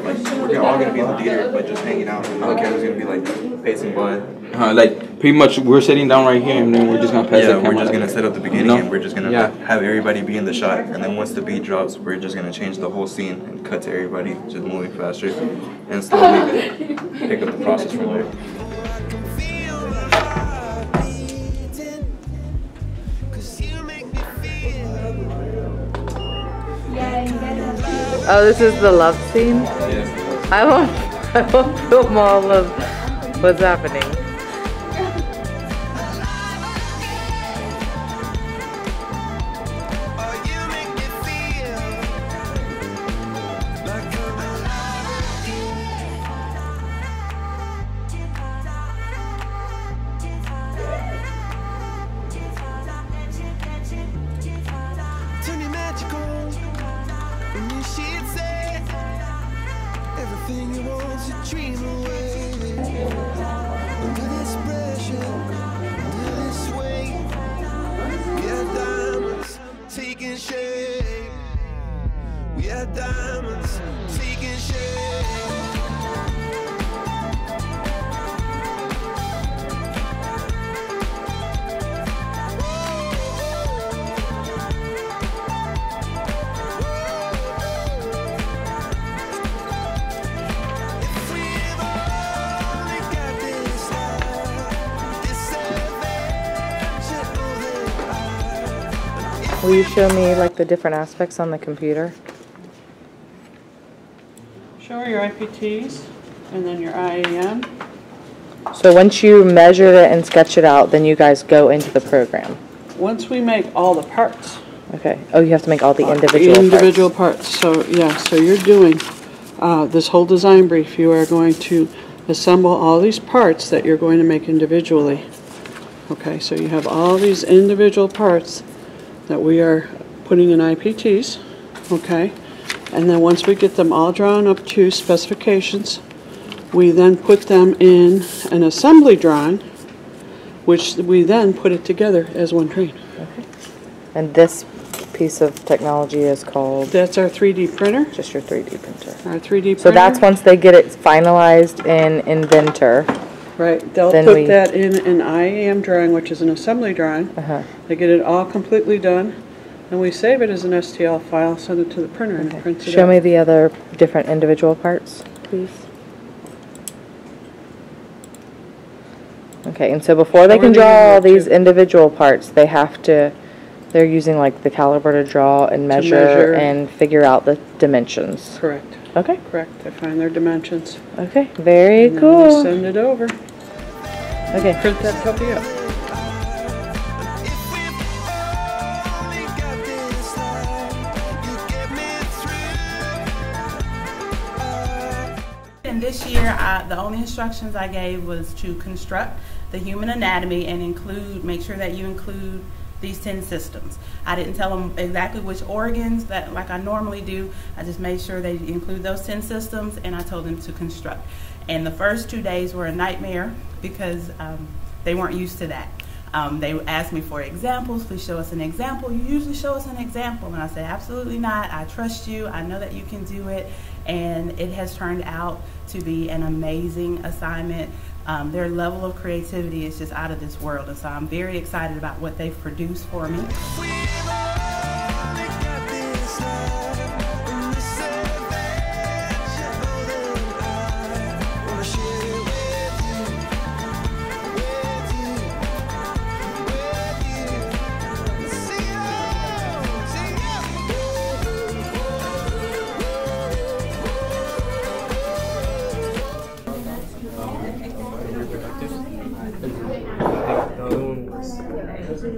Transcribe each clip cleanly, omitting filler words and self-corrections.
like we're all gonna be in the theater, but just hanging out, and the camera's gonna be like facing by. Like pretty much, we're sitting down right here, and then we're just gonna pass the camera. We're just gonna set up the beginning, and we're just gonna have everybody be in the shot, and then once the beat drops, we're just gonna change the whole scene and cut to everybody just moving faster, and slowly pick up the process from there. Oh, this is the love scene? Yeah. I won't film all of what's happening. Everything you want to dream away. Under this pressure, under this weight, we are diamonds taking shape. We are diamonds taking shape. Will you show me like the different aspects on the computer? Show her your IPTs and then your IAM. So once you measure it and sketch it out, then you guys go into the program. Once we make all the parts. Okay. Oh, you have to make all the individual parts. So yeah, so you're doing this whole design brief. You are going to assemble all these parts that you're going to make individually. Okay, so you have all these individual parts that we are putting in IPTs, okay? And then once we get them all drawn up to specifications, we then put them in an assembly drawing, which we then put it together as one train. Okay. And this piece of technology is called? That's our 3D printer. Just your 3D printer. Our 3D printer. So that's once they get it finalized in Inventor. Right, they'll put that in an IAM drawing, which is an assembly drawing. They get it all completely done, and we save it as an STL file, send it to the printer, and it prints it out. Show me the other different individual parts, please. Okay, and so before they can draw all these individual parts, they have to, they're using like the caliper to draw and measure and figure out the dimensions. Correct. Okay. Correct. They find their dimensions. Okay. Very and cool. Then we send it over. Okay. Print that puppy up. And this year, the only instructions I gave was to construct the human anatomy and make sure that you include these 10 systems. I didn't tell them exactly which organs that like I normally do. I just made sure they include those 10 systems, and I told them to construct. And the first 2 days were a nightmare because they weren't used to that. They asked me for examples. Please show us an example. You usually show us an example. And I said, absolutely not. I trust you. I know that you can do it. And it has turned out to be an amazing assignment. Their level of creativity is just out of this world, and so I'm very excited about what they've produced for me.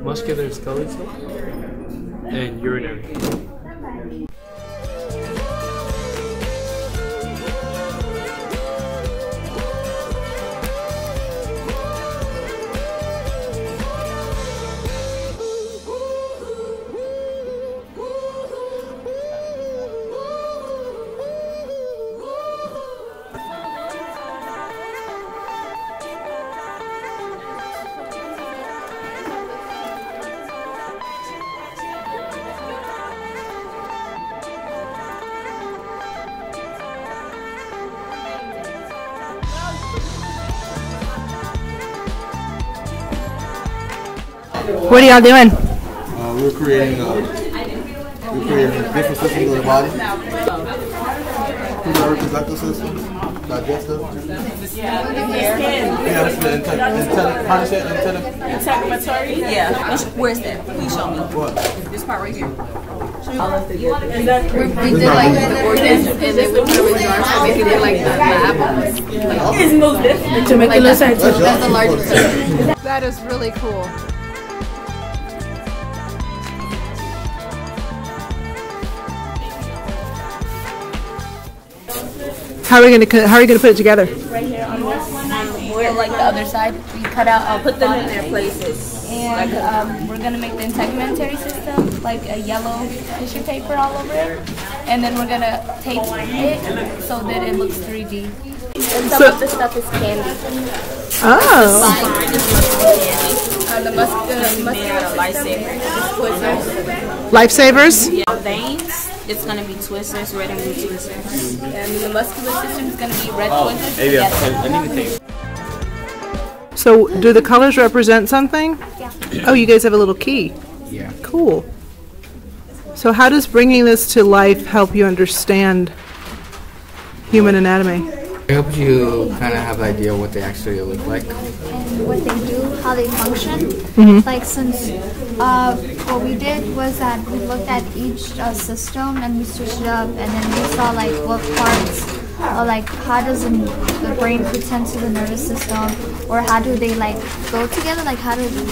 Muscular skeletal and urinary. What are y'all doing? We're creating different systems of the body. Reproductive system, digestive. Yeah, that's the integumentary. Yeah. Where's that? Please show me. What? This part right here. We did like the organs and then we put them in jars to make it in like the lab. It's most different. To make it look like that's the largest. That is really cool. How are you gonna put it together? Right here on this. We're like the other side. We cut out. I'll put them in their places. And we're gonna make the integumentary system like a yellow tissue paper all over it, and then we're gonna tape it so that it looks 3D. And some of the stuff is candy. Oh. The muscular system is Twizzlers. Lifesavers? Yeah. Veins. It's gonna be Twizzlers, red and blue Twizzlers. And the muscular system is gonna be red Twizzlers. I need to take. So, do the colors represent something? Yeah. Oh, you guys have a little key. Yeah. Cool. So, how does bringing this to life help you understand human anatomy? It helps you kind of have an idea of what they actually look like. And what they do, how they function. Mm-hmm. Like since what we did was that we looked at each system and we switched it up, and then we saw like what parts, like how does the brain pretend to the nervous system, or how do they like go together, like how do they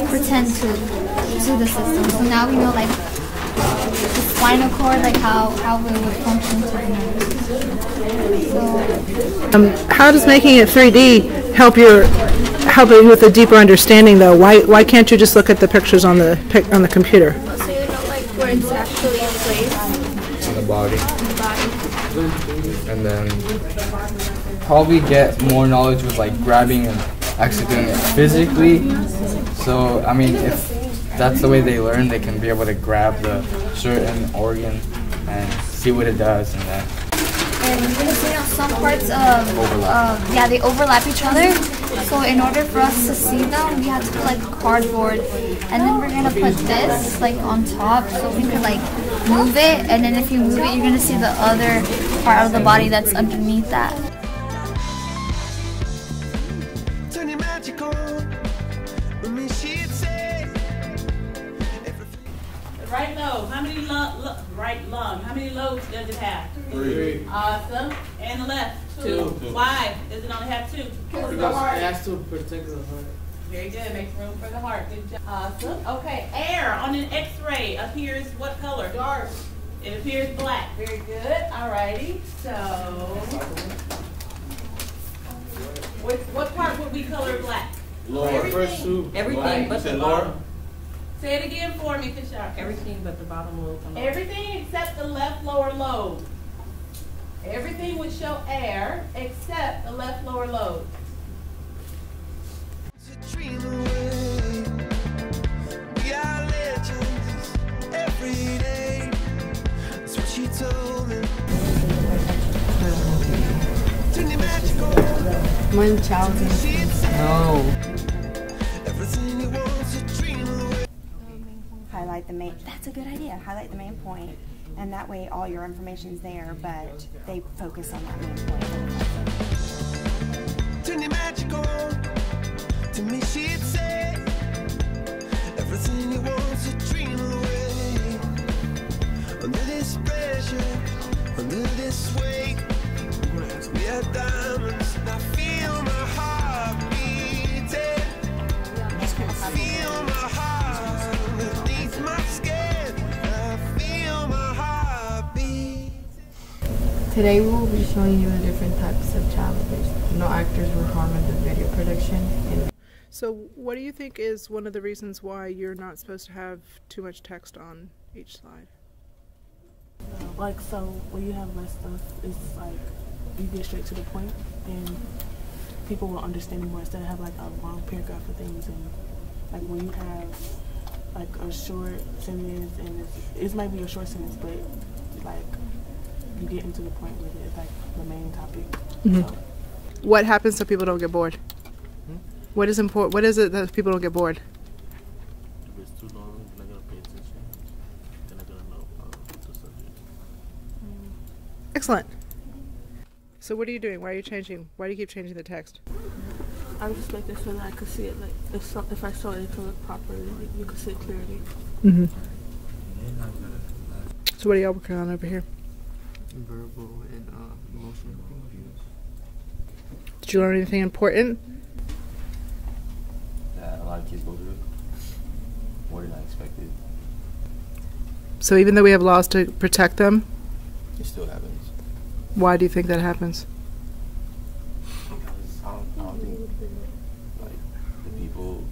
pretend to the system. So now we know like the spinal cord, like how it would function to the nervous system. How does making it 3D help you with a deeper understanding, though? Why can't you just look at the pictures on the computer? So you know like where it's actually placed On the body. in the body. And then probably get more knowledge with like grabbing and actually doing it physically. So, I mean, if that's the way they learn, they can be able to grab the certain organ and see what it does, and then And because you know some parts they overlap each other. So in order for us to see them, we have to put like cardboard, and then we're gonna put this like on top so we can like move it. And then if you move it, you're gonna see the other part of the body that's underneath that. Turn your magic on. With me, she'd say. Right lobe. How many right lung? How many lobes does it have? 3. Awesome. And the left? 2. Why does it only have 2? Because it has to protect the heart. Very good. Makes room for the heart. Good job. Awesome. Okay. Air on an X-ray appears what color? Dark. It appears black. Very good. Alrighty. So, what part would we color black? Lower. First 2. Everything but the bottom. Say it again for me, Kashar. Everything but the bottom lobe. Everything except the left lower lobe. Everything would show air except the left lower lobe. Dream away. We are legends every day. That's what she told me. Turn your magic on. One child. no. Everything you want to dream away. Highlight the main. That's a good idea. Highlight the main point, and that way all your information's there, but they focus on that main point. Turn your magic on. To me, she'd say everything you want to dream away. Under this pressure, under this weight, we are diamonds. I feel my heart beating. I feel my heart underneath my skin. I feel my heart beat. Today we will be showing you the different types of challenges. No actors were harmed in the video production. So, what do you think is one of the reasons why you're not supposed to have too much text on each slide? Like, so when you have less stuff, it's like you get straight to the point and people will understand it more instead of have like a long paragraph of things. And like when you have like a short sentence, and it might be a short sentence, but like you get into the point with it, like the main topic. Mm-hmm. So. What happens so people don't get bored? What is important? What is it that people don't get bored? Excellent. So what are you doing? Why are you changing? Why do you keep changing the text? I'm just making sure that I could see it. Like if I show it to look properly, you could see it clearly. Mm-hmm. So what are y'all working on over here? Verbal and emotional abuse. Did you learn anything important? That a lot of kids go through more than I expected. So even though we have laws to protect them, It still happens. why do you think that happens? Because I don't think like the people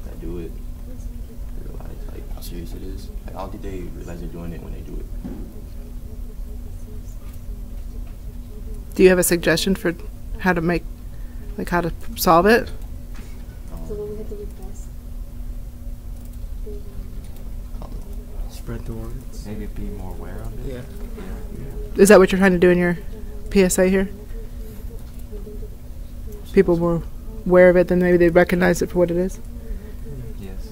that do it realize like how serious it is. Like, I don't think they realize they're doing it when they do it. Do you have a suggestion for how to how to solve it? Spread the words. Maybe be more aware of it. Yeah. Is that what you're trying to do in your PSA here? People more aware of it, then maybe they recognize it for what it is? Yes.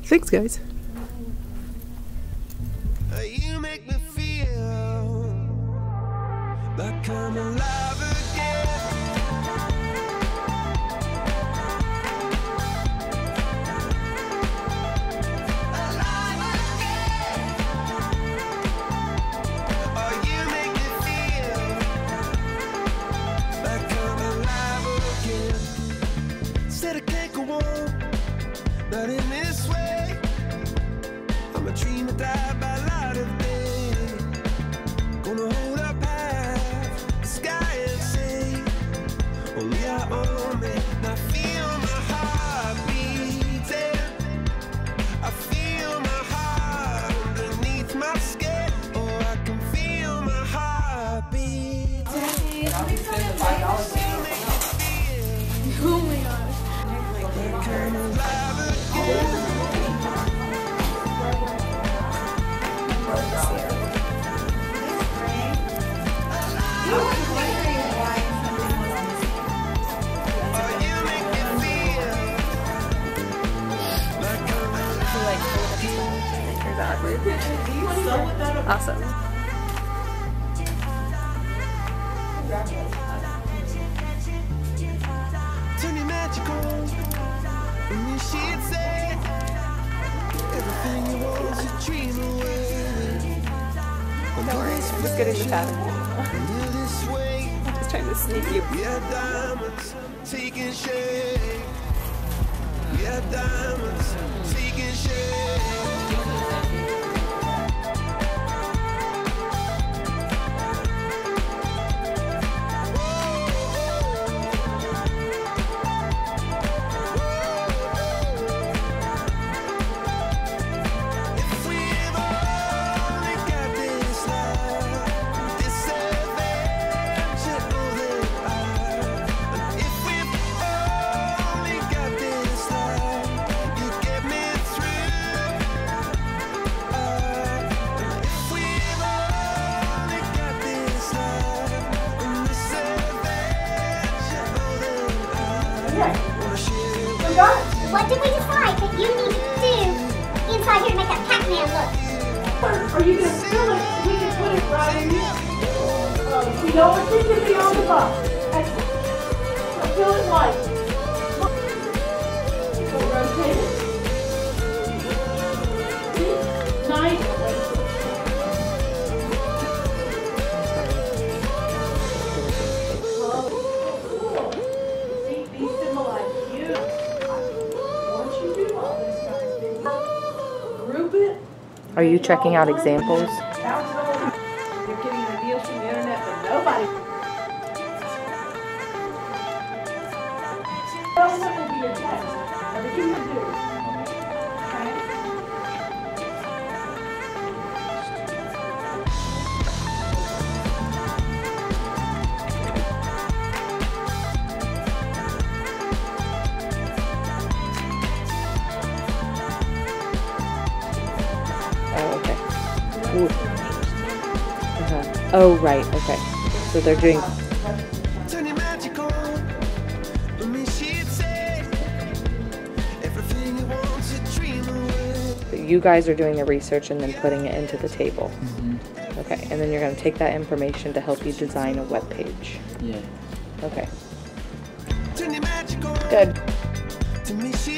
Thanks, guys. You make me feel like I'm alive again. Alive again. Oh, you make me feel like I'm alive again. Said I can't go on, not in this way. I'm a dream that died by light of day. Gonna hold up half the sky and say, only I own me. Now feel my heart beating. I feel my heart underneath my skin. Oh, I can feel my heart beating. Oh my gosh. Come alive again. Awesome. Turn your magic on. And you should say everything you want to dream away. I'm just getting the pattern. This way. I'm just trying to sneak you. We are diamonds taking shape. We are diamonds taking shape. What did we decide that you need to do inside here to make that Pac-Man look? Are you going to fill it? We can put it right in here. You know what? This can be on the box. Excellent. Now fill it white. So rotate it. Nice. Are you checking out examples? You're getting ideas from the internet, but nobody. Well, what will be your text? Everything you do. Oh, right, okay. So they're doing... Turn your magic on. Let me she'd say everything you want to dream away. You guys are doing the research and then putting it into the table. Okay. Okay, and then you're going to take that information to help you design a web page. Yeah. Okay. Good. To me, she